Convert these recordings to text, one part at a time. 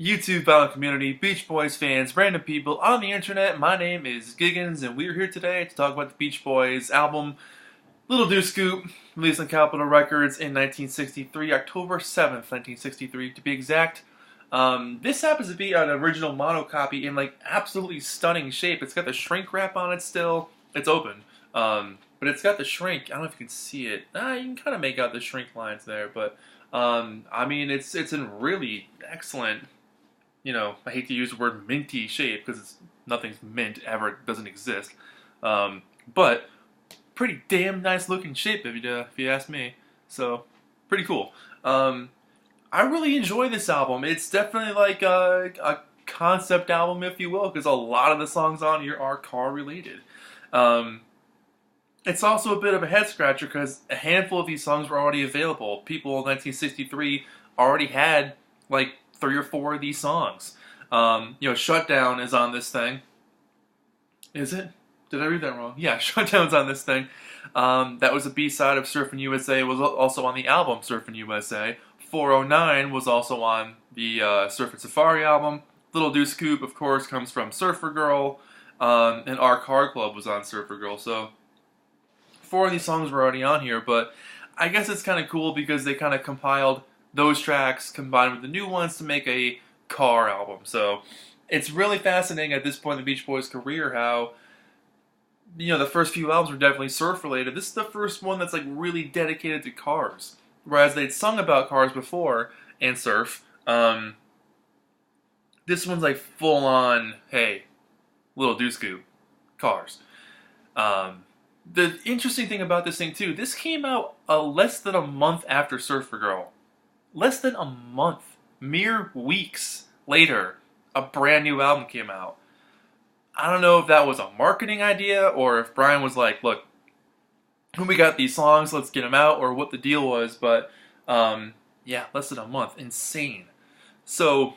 YouTube bound community, Beach Boys fans, random people on the internet. My name is Giggens, and we're here today to talk about the Beach Boys album, Little Deuce Coupe, released on Capitol Records in 1963, October 7th, 1963 to be exact. This happens to be an original mono copy in like absolutely stunning shape. It's got the shrink wrap on it still. It's open. But it's got the shrink. I don't know if you can see it. You can kind of make out the shrink lines there, but I mean, it's in really excellent. I hate to use the word minty shape because nothing's mint ever. It doesn't exist. But pretty damn nice looking shape if you ask me. So pretty cool. I really enjoy this album. It's definitely like a concept album, if you will, because a lot of the songs on here are car related. It's also a bit of a head scratcher because a handful of these songs were already available. People in 1963 already had like 3 or 4 of these songs. Shutdown is on this thing. Is it? Did I read that wrong? Yeah, Shutdown's on this thing. That was a B-side of Surfin' USA. It was also on the album Surfin' USA. 409 was also on the Surfin' Safari album. Little Deuce Coupe, of course, comes from Surfer Girl. And Our Car Club was on Surfer Girl. So 4 of these songs were already on here, but I guess it's kind of cool because they kind of compiled those tracks combined with the new ones to make a car album. So it's really fascinating at this point in the Beach Boys' career how, the first few albums were definitely surf related. This is the first one that's like really dedicated to cars. Whereas they'd sung about cars before and surf. This one's like full on, hey, Little Deuce Coupe, cars. The interesting thing about this thing too, this came out less than a month after Surfer Girl. Less than a month, mere weeks later, a brand new album came out. I don't know if that was a marketing idea or if Brian was like, look, we got these songs, let's get them out, or what the deal was, but yeah, less than a month. Insane. So,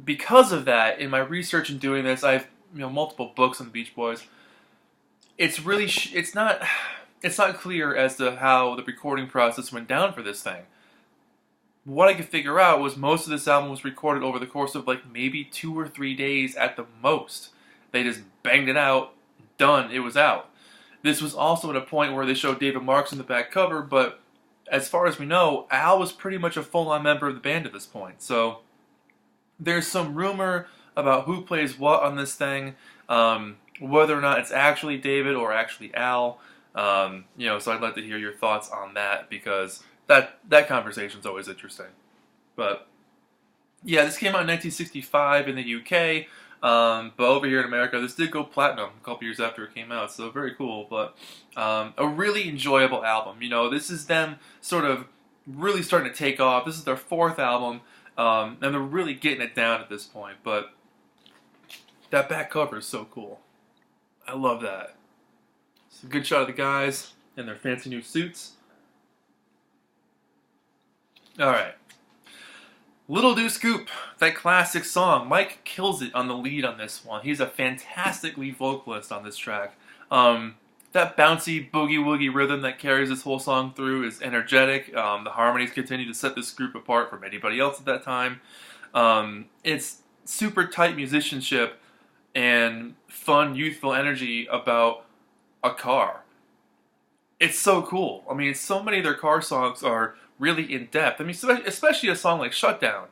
because of that, in my research and doing this, I've multiple books on the Beach Boys. It's really, it's not clear as to how the recording process went down for this thing. What I could figure out was most of this album was recorded over the course of like maybe 2 or 3 days at the most. They just banged it out, done, it was out. This was also at a point where they showed David Marks on the back cover, but as far as we know, Al was pretty much a full-on member of the band at this point. So there's some rumor about who plays what on this thing, whether or not it's actually David or actually Al. So I'd like to hear your thoughts on that because that conversation's always interesting. But yeah, this came out in 1965 in the UK, but over here in America, this did go platinum a couple years after it came out, so very cool. But a really enjoyable album. This is them sort of really starting to take off. This is their 4th album, and they're really getting it down at this point. But that back cover is so cool. I love that. It's a good shot of the guys in their fancy new suits. Alright. Little Deuce Coupe, that classic song. Mike kills it on the lead on this one. He's a fantastic lead vocalist on this track. That bouncy boogie-woogie rhythm that carries this whole song through is energetic. The harmonies continue to set this group apart from anybody else at that time. It's super tight musicianship and fun, youthful energy about a car. It's so cool. I mean, so many of their car songs are really in-depth. I mean, especially a song like Shutdown.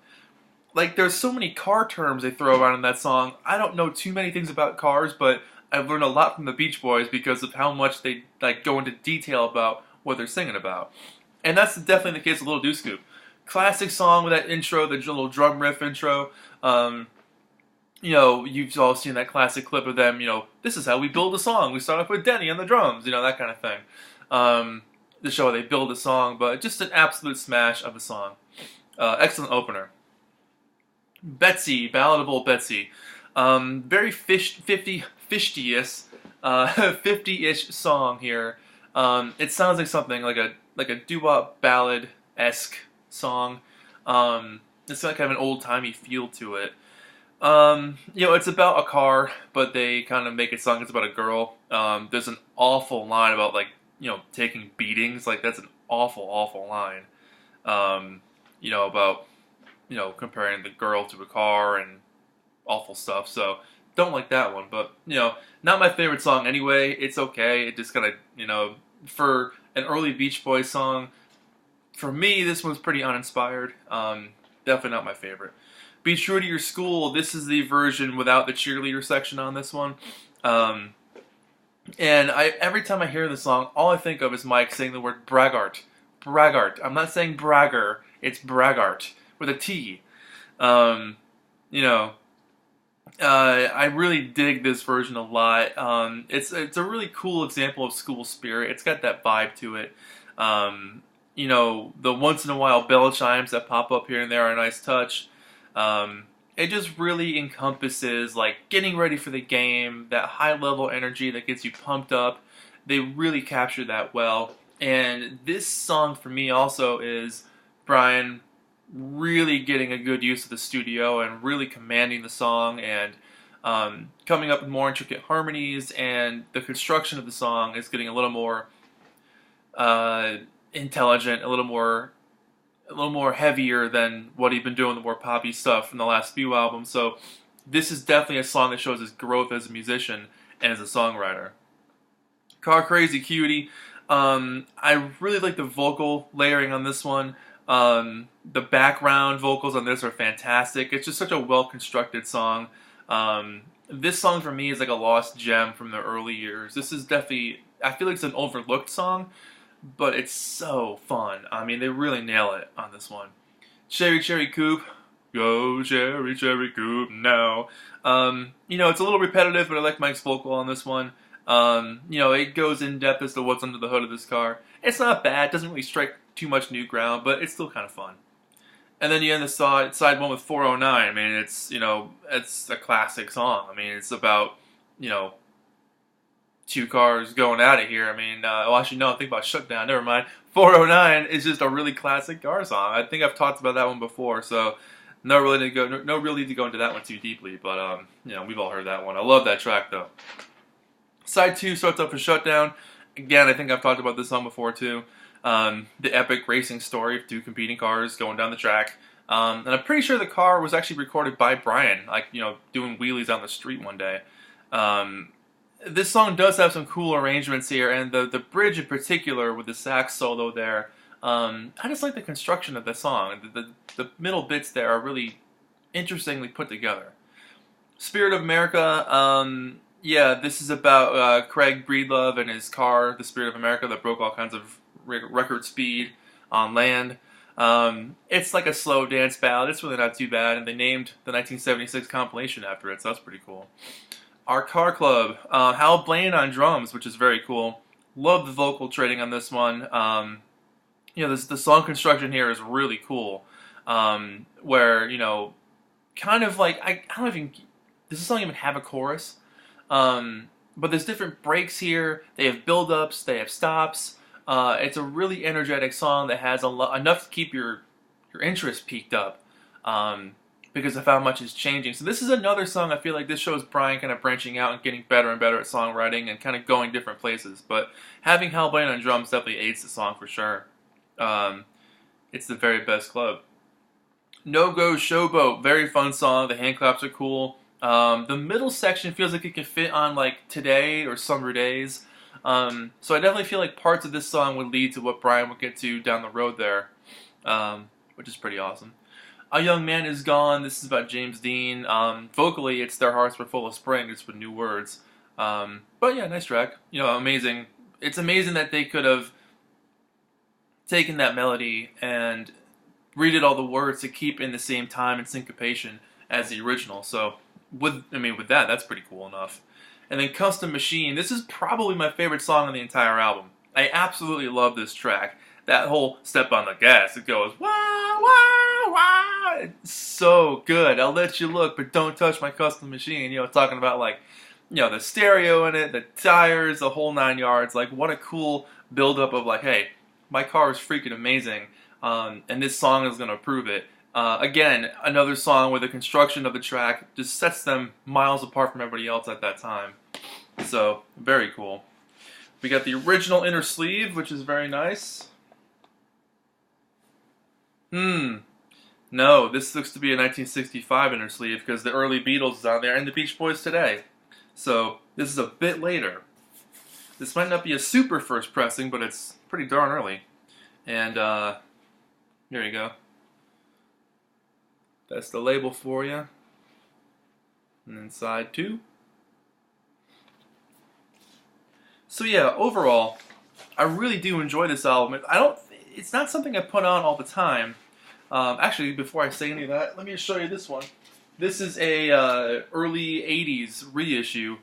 Like, there's so many car terms they throw around in that song. I don't know too many things about cars, but I've learned a lot from the Beach Boys because of how much they go into detail about what they're singing about. And that's definitely the case with Little Deuce Coupe. Classic song with that intro, the little drum riff intro. You've all seen that classic clip of them, this is how we build a song. We start off with Denny on the drums, that kind of thing. To show how they build a song, but just an absolute smash of a song. Excellent opener. Betsy, Ballad of Old Betsy. Very 50-ish song here. It sounds like something like a doo-wop ballad-esque song. It's got kind of an old-timey feel to it. It's about a car, but they kind of make it sound it's about a girl. There's an awful line about taking beatings. Like, that's an awful, awful line. About comparing the girl to a car and awful stuff. So don't like that one. But not my favorite song anyway. It's okay. It just kind of for an early Beach Boys song, for me this one's pretty uninspired. Definitely not my favorite. Be True to Your School. This is the version without the cheerleader section on this one. And every time I hear this song, all I think of is Mike saying the word braggart. Braggart. I'm not saying bragger. It's braggart with a T. I really dig this version a lot. It's a really cool example of school spirit. It's got that vibe to it. The once in a while bell chimes that pop up here and there are a nice touch. It just really encompasses like getting ready for the game, that high level energy that gets you pumped up. They really capture that well. And this song for me also is Brian really getting a good use of the studio and really commanding the song and coming up with more intricate harmonies, and the construction of the song is getting a little more intelligent, a little more heavier than what he'd been doing, the more poppy stuff in the last few albums. So this is definitely a song that shows his growth as a musician and as a songwriter. Crazy Cutie. I really like the vocal layering on this one. The background vocals on this are fantastic. It's just such a well-constructed song. This song for me is like a lost gem from the early years. This is definitely, I feel like it's an overlooked song, but it's so fun. I mean, they really nail it on this one. Cherry Coupe. Go Cherry Coupe now. It's a little repetitive, but I like Mike's vocal on this one. It goes in depth as to what's under the hood of this car. It's not bad. It doesn't really strike too much new ground, but it's still kind of fun. And then you end the side one with 409. I mean, it's a classic song. I mean, it's about two cars going at it here. I mean, actually, no, think about Shutdown. Never mind. 409 is just a really classic car song. I think I've talked about that one before, so no real need to go into that one too deeply. But we've all heard that one. I love that track though. Side 2 starts up for Shutdown. Again, I think I've talked about this song before too. The epic racing story of two competing cars going down the track. And I'm pretty sure the car was actually recorded by Brian, doing wheelies on the street one day. This song does have some cool arrangements here, and the bridge in particular with the sax solo there. I just like the construction of the song. The middle bits there are really interestingly put together. Spirit of America. This is about Craig Breedlove and his car, the Spirit of America, that broke all kinds of record speed on land. It's like a slow dance ballad. It's really not too bad, and they named the 1976 compilation after it, so that's pretty cool. Our Car Club, Hal Blaine on drums, which is very cool. Love the vocal trading on this one. The song construction here is really cool. Where kind of like I don't even, does this song even have a chorus? But there's different breaks here. They have build-ups, they have stops. It's a really energetic song that has enough to keep your interest peaked up because of how much is changing. So this is another song I feel like this shows Brian kind of branching out and getting better and better at songwriting and kind of going different places. But having Hal Blaine on drums definitely aids the song for sure. It's the very best club. No Go Showboat, very fun song. The hand claps are cool. The middle section feels like it could fit on like Today or Summer Days. So I definitely feel like parts of this song would lead to what Brian would get to down the road there, which is pretty awesome. A Young Man Is Gone. This is about James Dean. Vocally, it's Their Hearts Were Full of Spring, just with new words. But yeah, nice track. Amazing. It's amazing that they could have taken that melody and redid all the words to keep in the same time and syncopation as the original. So with that, that's pretty cool enough. And then Custom Machine. This is probably my favorite song on the entire album. I absolutely love this track. That whole step on the gas, it goes wah wah wah. It's so good. I'll let you look, but don't touch my custom machine. Talking about like, the stereo in it, the tires, the whole 9 yards. Like, what a cool buildup of like, hey, my car is freaking amazing, and this song is gonna prove it. Again, another song where the construction of the track just sets them miles apart from everybody else at that time. So, very cool. We got the original inner sleeve, which is very nice. No, this looks to be a 1965 inner sleeve because the early Beatles is on there and the Beach Boys today. So this is a bit later. This might not be a super first pressing, but it's pretty darn early. And here you go. That's the label for you. And then side 2. So yeah, overall, I really do enjoy this album. It's not something I put on all the time. Actually, before I say any of that, let me just show you this one. This is a early 80s reissue.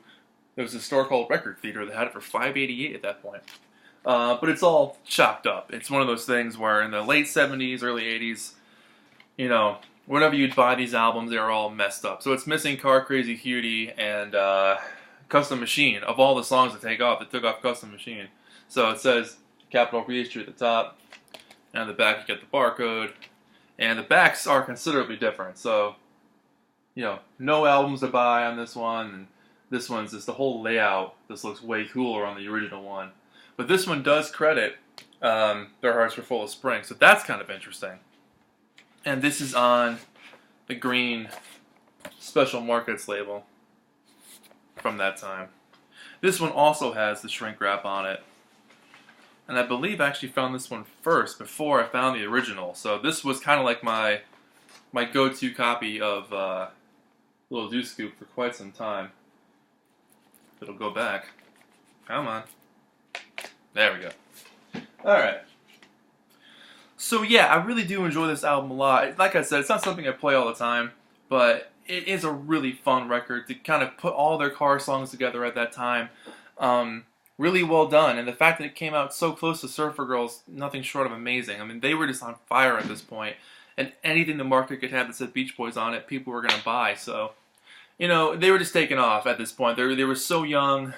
There was a store called Record Theater that had it for $5.88 at that point. But it's all chopped up. It's one of those things where in the late 70s, early 80s, you know, whenever you'd buy these albums, they were all messed up. So it's missing Crazy Cutie and Custom Machine. Of all the songs that take off, it took off Custom Machine. So it says Capital Reissue at the top, and on the back you get the barcode. And the backs are considerably different. So, you know, no albums to buy on this one. And this one's just the whole layout. This looks way cooler on the original one. But this one does credit Their Hearts Were Full of Spring. So that's kind of interesting. And this is on the green Special Markets label from that time. This one also has the shrink wrap on it. And I believe I actually found this one first before I found the original. So this was kind of like my go-to copy of Little Deuce Coupe for quite some time. It'll go back. Come on. There we go. Alright. So yeah, I really do enjoy this album a lot. Like I said, it's not something I play all the time, but it is a really fun record to kind of put all their car songs together at that time. Really well done, and the fact that it came out so close to Surfer Girls, nothing short of amazing. I mean, they were just on fire at this point, and anything the market could have that said Beach Boys on it, people were going to buy. So, you know, they were just taking off at this point. They were so young.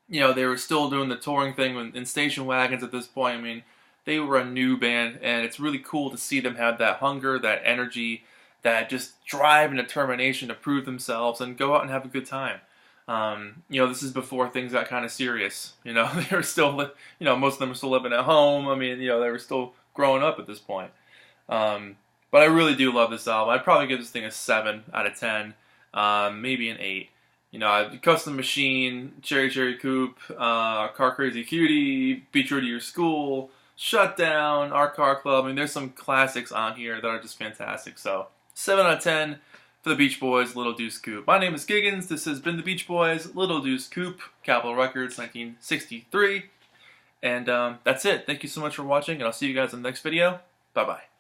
You know, they were still doing the touring thing in station wagons at this point. I mean, they were a new band, and it's really cool to see them have that hunger, that energy, that just drive and determination to prove themselves and go out and have a good time. You know, this is before things got kind of serious. You know, they were still, you know, most of them were still living at home. I mean, you know, they were still growing up at this point. But I really do love this album. I'd probably give this thing a 7 out of 10, maybe an 8. You know, Custom Machine, Cherry Coupe, Car Crazy Cutie, Be True to Your School, Shutdown, Our Car Club. I mean, there's some classics on here that are just fantastic. So, 7 out of 10. For the Beach Boys, Little Deuce Coupe. My name is Giggens. This has been the Beach Boys, Little Deuce Coupe, Capitol Records, 1963. And that's it. Thank you so much for watching, and I'll see you guys in the next video. Bye-bye.